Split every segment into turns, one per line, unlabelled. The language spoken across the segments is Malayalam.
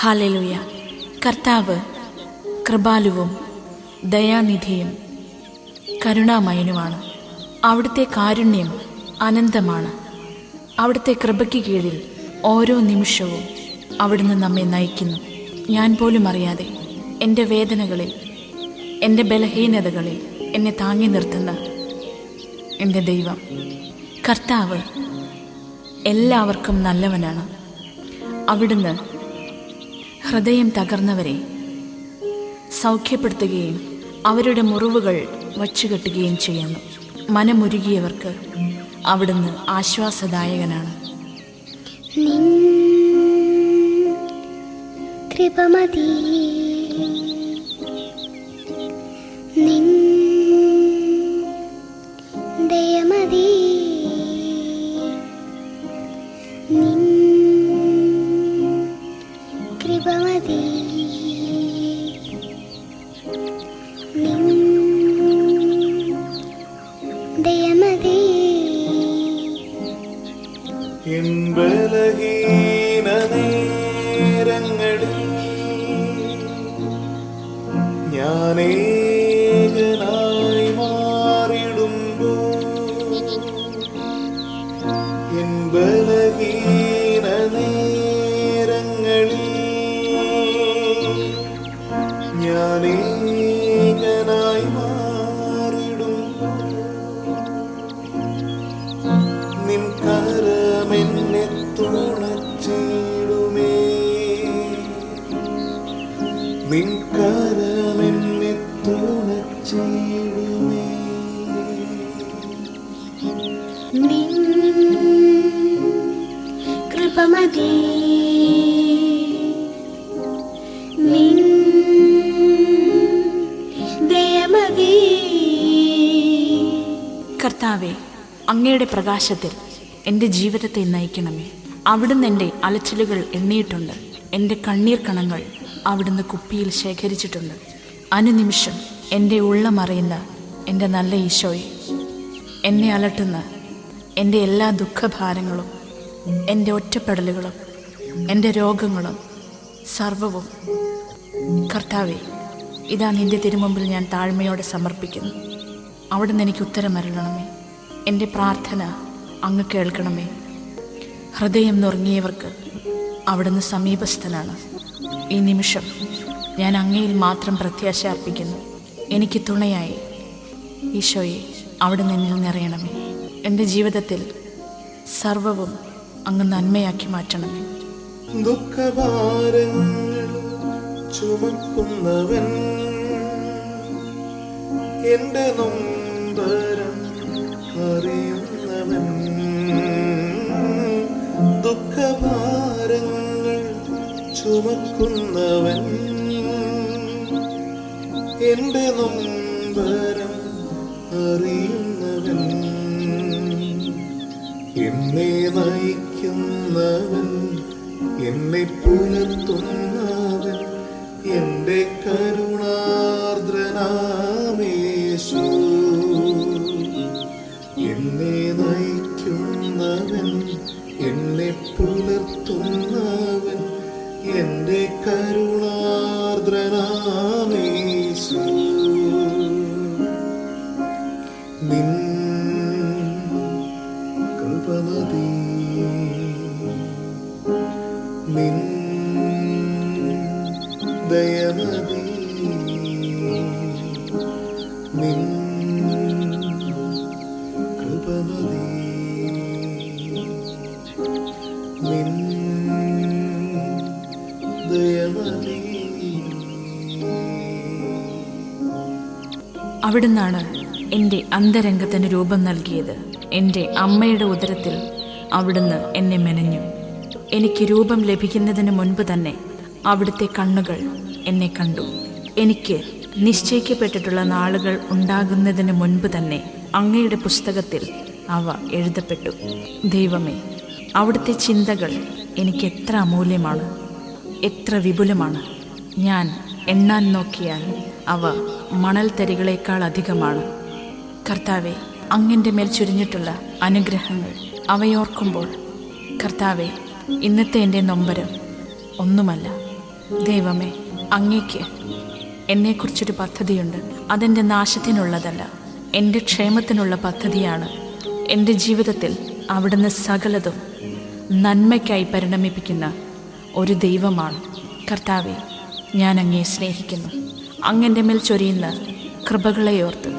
ഹല്ലേലൂയ. കർത്താവ് കൃപാലുവും ദയാനിധിയും കരുണാമയനുമാണ്. അവിടുത്തെ കാരുണ്യം അനന്തമാണ്. അവിടുത്തെ കൃപയ്ക്ക് കീഴിൽ ഓരോ നിമിഷവും അവിടുന്ന് നമ്മെ നയിക്കുന്നു. ഞാൻ പോലും അറിയാതെ എൻ്റെ വേദനകളിൽ, എൻ്റെ ബലഹീനതകളിൽ എന്നെ താങ്ങി നിർത്തുന്ന എൻ്റെ ദൈവം. കർത്താവ് എല്ലാവർക്കും നല്ലവനാണ്. അവിടുന്ന് ഹൃദയം തകർന്നവരെ സൗഖ്യപ്പെടുത്തുകയും അവരുടെ മുറിവുകൾ വച്ചുകെട്ടുകയും ചെയ്യുന്നു. മനമുരുകിയവർക്ക് അവിടുന്ന് ആശ്വാസദായകനാണ്.
നിൻ കൃപമതി, നിൻ ദയമതി, നിൻ കൃപമതി, നിൻ ദയമതി.
എൻ ബലഹീന നേരങ്ങളിൽ ഞാനേകനായി മാറിടുമ്പോൾ, എൻ ബലഹീന നേരങ്ങളിൽ ഞാനേകനായി മാറിടുമ്പോൾ, നിൻ കരമെന്നെ തുണച്ചിടുമേ, നിൻ കരമെന്നെ തുണച്ചിടുമേ.
നിൻ കൃപമതി, നിൻ ദയമതി.
കർത്താവെ, അങ്ങയുടെ പ്രകാശത്തിൽ എൻ്റെ ജീവിതത്തെ നയിക്കണമേ. അവിടുന്ന് എൻ്റെ അലച്ചിലുകൾ എണ്ണിയിട്ടുണ്ട്. എൻ്റെ കണ്ണീർ കണങ്ങൾ അവിടുന്ന് കുപ്പിയിൽ ശേഖരിച്ചിട്ടുണ്ട്. അനുനിമിഷം എൻ്റെ ഉള്ളമറിയുന്ന എൻ്റെ നല്ല ഈശോയെ, എന്നെ അലട്ടുന്ന എൻ്റെ എല്ലാ ദുഃഖഭാരങ്ങളും, എൻ്റെ ഒറ്റപ്പെടലുകളും, എൻ്റെ രോഗങ്ങളും സർവവും കർത്താവെ, ഇതാ നിൻ്റെ തിരുമുമ്പിൽ ഞാൻ താഴ്മയോടെ സമർപ്പിക്കുന്നു. അവിടുന്ന് എനിക്ക് ഉത്തരമരുളണമേ. എൻ്റെ പ്രാർത്ഥന അങ്ങ് കേൾക്കണമേ. ഹൃദയം നുറുങ്ങിയവർക്ക് അവിടുന്ന് സമീപസ്ഥനാണ്. ഈ നിമിഷം ഞാൻ അങ്ങയിൽ മാത്രം പ്രത്യാശ അർപ്പിക്കുന്നു. എനിക്ക് തുണയായി ഈശോയെ അവിടുന്ന് എന്നിൽ നിറയണമേ. എൻ്റെ ജീവിതത്തിൽ സർവവും അങ്ങ് നന്മയാക്കി മാറ്റണമേ.
ദുഃഖഭാരങ്ങൾ ചുമക്കുന്നവൻ, എൻ്റെ നൊമ്പരം അറിയുന്നവൻ, ദുഃഖഭാരങ്ങൾ ചുമക്കുന്നവൻ, എൻ്റെ നൊമ്പരം അറിയുന്നവൻ, എന്നെ നയിക്കുന്നവൻ, എന്നെ പുലർത്തുന്നവൻ, എൻ്റെ കരുണാർദ്രനാമേശു. എന്നെ നയിക്കുന്നവൻ, എന്നെ പുലർത്തുന്നവൻ, എൻ്റെ കരുണാർദ്രനാമേശു. നിൻ കൃപമതി, നിൻ ദയമതി, നിൻ കൃപമതി, നിൻ ദയമതി.
അവിടുന്നാണ് എൻ്റെ അന്തരംഗത്തിന് രൂപം നൽകിയത്. എൻ്റെ അമ്മയുടെ ഉദരത്തിൽ അവിടുന്ന് എന്നെ മെനഞ്ഞു. എനിക്ക് രൂപം ലഭിക്കുന്നതിന് മുൻപ് തന്നെ അവിടുത്തെ കണ്ണുകൾ എന്നെ കണ്ടു. എനിക്ക് നിശ്ചയിക്കപ്പെട്ടിട്ടുള്ള നാളുകൾ ഉണ്ടാകുന്നതിന് മുൻപ് തന്നെ അങ്ങയുടെ പുസ്തകത്തിൽ അവ എഴുതപ്പെട്ടു. ദൈവമേ, അവിടുത്തെ ചിന്തകൾ എനിക്ക് എത്ര അമൂല്യമാണ്, എത്ര വിപുലമാണ്. ഞാൻ എണ്ണാൻ നോക്കിയാൽ അവ മണൽ തരികളേക്കാൾ അധികമാണ്. കർത്താവെ, അങ്ങൻ്റെ മേൽ ചുരിഞ്ഞിട്ടുള്ള അനുഗ്രഹങ്ങൾ അവയോർക്കുമ്പോൾ, കർത്താവെ, ഇന്നത്തെ എൻ്റെ നൊമ്പരം ഒന്നുമല്ല. ദൈവമേ, അങ്ങേക്ക് എന്നെക്കുറിച്ചൊരു പദ്ധതിയുണ്ട്. അതെൻ്റെ നാശത്തിനുള്ളതല്ല, എൻ്റെ ക്ഷേമത്തിനുള്ള പദ്ധതിയാണ്. എൻ്റെ ജീവിതത്തിൽ അവിടുന്ന് സകലതും നന്മയ്ക്കായി പരിണമിപ്പിക്കുന്ന ഒരു ദൈവമാണ്. കർത്താവെ, ഞാൻ അങ്ങയെ സ്നേഹിക്കുന്നു. അങ്ങൻ്റെ മേൽ ചൊരിയുന്ന കൃപകളെ ഓർത്ത്,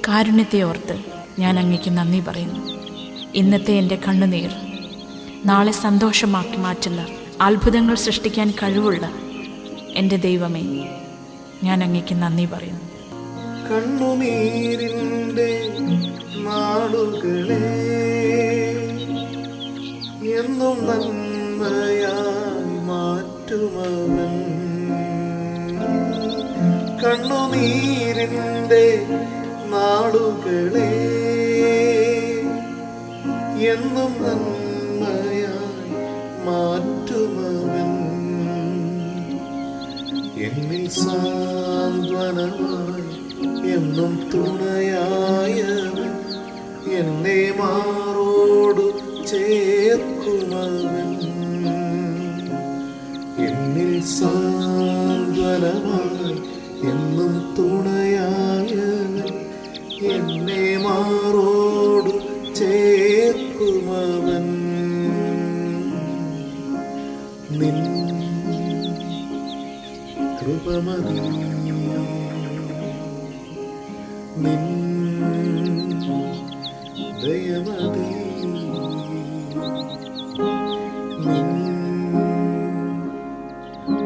കാരുണ്യത്തെ ഓർത്ത് ഞാൻ അങ്ങയ്ക്ക് നന്ദി പറയുന്നു. ഇന്നത്തെ എൻ്റെ കണ്ണുനീർ നാളെ സന്തോഷമാക്കി മാറ്റുന്ന, അത്ഭുതങ്ങൾ സൃഷ്ടിക്കാൻ കഴിവുള്ള എൻ്റെ ദൈവമേ, ഞാൻ അങ്ങയ്ക്ക് നന്ദി പറയുന്നു.
കണ്ണുനീരിൻ്റെ നാളുകളെ എന്നും നന്മയായി മാറ്റുമവൻ. കണ്ണുനീരിൻ്റെ നാളുകളെ എന്നും നന്മയായി മാറ്റുമവൻ. എന്നിൽ സാന്ത്വനമായി എന്നും തുണയായവൻ, എന്നെ മാറോടു ചേർക്കുമവൻ. എന്നിൽ സാന്ത്വനമായി എന്നും തുണയായവൻ, എന്നെ മാറോടു ചേർക്കുമവൻ. നിൻ കൃപമതി, നിൻ ദയമതി, നിൻ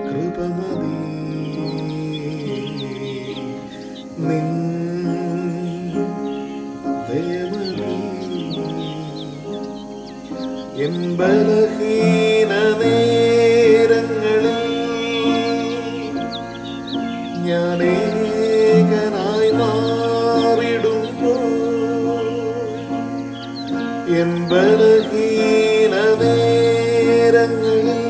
കൃപമതി, നിൻ ദയമതി. എൻ ബലഹീന നേരങ്ങളിൽ ഞാൻ ഏകനായി മാറിടുമ്പോൾ, എൻ ബലഹീന നേരങ്ങളിൽ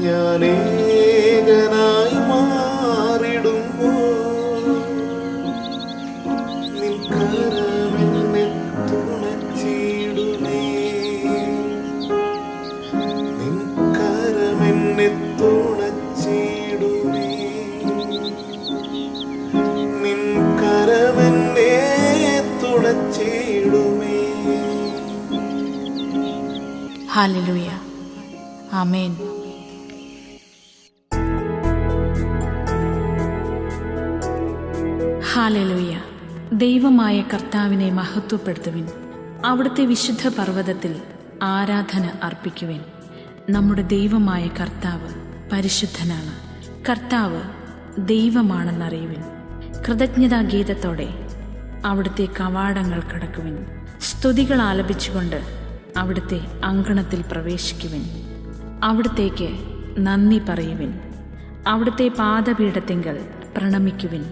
ഞാൻ ഏകനായി മാറിടുമ്പോൾ, നിൻ കരമെന്നെ തുണച്ചിടുമേ, നിൻ കരമെന്നെ തുണച്ചിടുമേ, നിൻ കരമെന്നെ തുണച്ചിടുമേ.
ഹല്ലേലൂയ, ആമേൻ. ഹല്ലേലൂയ. ദൈവമായ കർത്താവിനെ മഹത്വപ്പെടുത്തുവിൻ. അവിടുത്തെ വിശുദ്ധ പർവ്വതത്തിൽ ആരാധന അർപ്പിക്കുവിൻ. നമ്മുടെ ദൈവമായ കർത്താവ് പരിശുദ്ധനാണ്. കർത്താവ് ദൈവമാണെന്നറിയുവിൻ. കൃതജ്ഞതാഗീതത്തോടെ അവിടുത്തെ കവാടങ്ങൾ കടക്കുവിൻ. സ്തുതികൾ ആലപിച്ചുകൊണ്ട് അവിടുത്തെ അങ്കണത്തിൽ പ്രവേശിക്കുവിൻ. അവിടുത്തേക്ക് നന്ദി പറയുവിൻ. അവിടുത്തെ പാദപീഠത്തിങ്കൽ പ്രണമിക്കുവിൻ.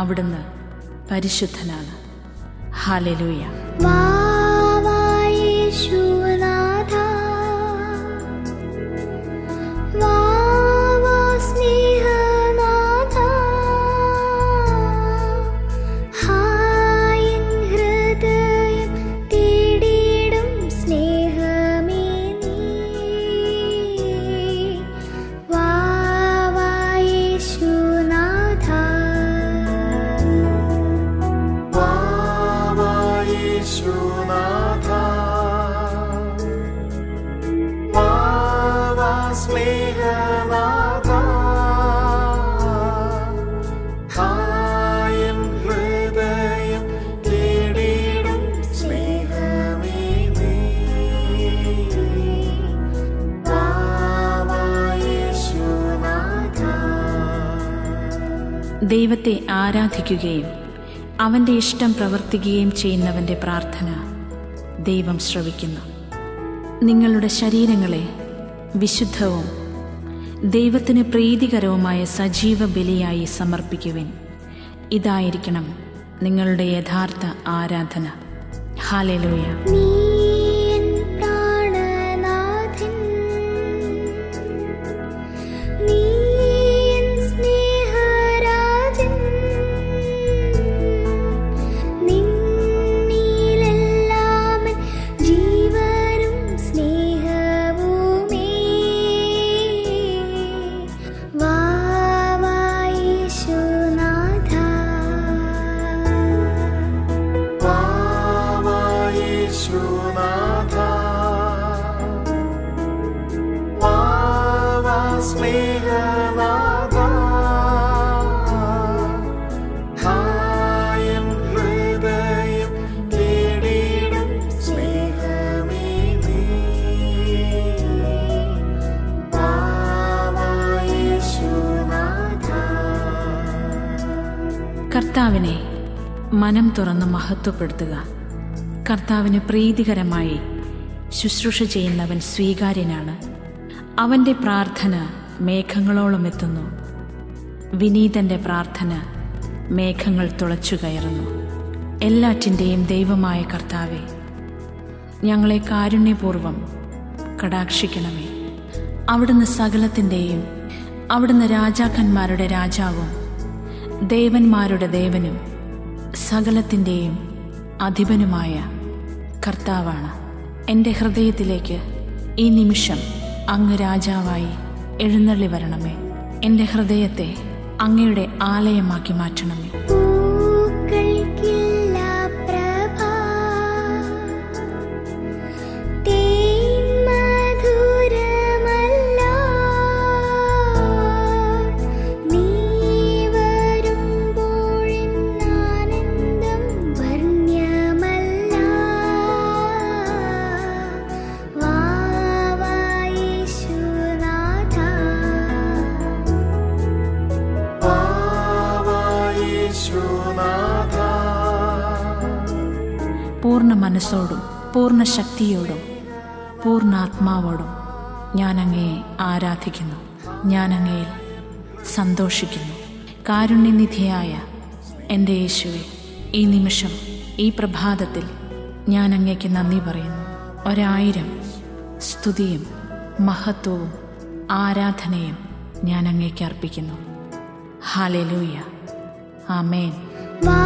അവിടുന്ന് പരിശുദ്ധനാണ്. ഹല്ലേലൂയ. ദൈവത്തെ ആരാധിക്കുകയും അവൻ്റെ ഇഷ്ടം പ്രവർത്തിക്കുകയും ചെയ്യുന്നവൻ്റെ പ്രാർത്ഥന ദൈവം ശ്രവിക്കുന്നു. നിങ്ങളുടെ ശരീരങ്ങളെ വിശുദ്ധവും ദൈവത്തിന് പ്രീതികരവുമായ സജീവ ബലിയായി സമർപ്പിക്കുവിൻ. ഇതായിരിക്കണം നിങ്ങളുടെ യഥാർത്ഥ ആരാധന. ഹല്ലേലൂയ.
സ്നേഹനാഥ, ഹായൻ ഹൃദയം തേടിയിടും സ്നേഹമേ നീ. യേശുനാഥ,
കർത്താവിനെ മനം തുറന്ന് മഹത്വപ്പെടുത്തുക. കർത്താവിന് പ്രീതികരമായി ശുശ്രൂഷ ചെയ്യുന്നവൻ സ്വീകാര്യനാണ്. അവൻ്റെ പ്രാർത്ഥന മേഘങ്ങളോളം എത്തുന്നു. വിനീതൻ്റെ പ്രാർത്ഥന മേഘങ്ങൾ തുളച്ചു കയറുന്നു. എല്ലാറ്റിൻ്റെയും ദൈവമായ കർത്താവെ, ഞങ്ങളെ കാരുണ്യപൂർവം കടാക്ഷിക്കണമേ. അവിടുന്ന് സകലത്തിൻ്റെയും, അവിടുന്ന് രാജാക്കന്മാരുടെ രാജാവും ദേവന്മാരുടെ ദേവനും സകലത്തിൻ്റെയും അധിപനുമായ കർത്താവാണ്. എൻ്റെ ഹൃദയത്തിലേക്ക് ഈ നിമിഷം അങ്ങ് രാജാവായി എഴുന്നള്ളി വരണമേ. എൻ്റെ ഹൃദയത്തെ അങ്ങയുടെ ആലയമാക്കി മാറ്റണമേ.
പൂക്കൾക്കില്ല പ്രഭ, തേൻ മധുരമല്ല, നീ വരുമ്പോഴെന്നാനന്ദം വർണ്ണ്യമല്ല. വാ യേശുനാഥ,
യേശുനാഥ,
പൂർണ്ണ മനസ്സോടും പൂർണ്ണ ശക്തിയോടും പൂർണ്ണാത്മാവോടും ഞാൻ അങ്ങയെ ആരാധിക്കുന്നു. ഞാൻ അങ്ങയിൽ സന്തോഷിക്കുന്നു. കാരുണ്യനിധിയായ എൻ്റെ യേശുവെ, ഈ നിമിഷം, ഈ പ്രഭാതത്തിൽ ഞാൻ അങ്ങയ്ക്ക് നന്ദി പറയുന്നു. 1000 സ്തുതിയും മഹത്വവും ആരാധനയും ഞാൻ അങ്ങേക്ക് അർപ്പിക്കുന്നു. ഹല്ലേലൂയ. ആമേൻ.
വാ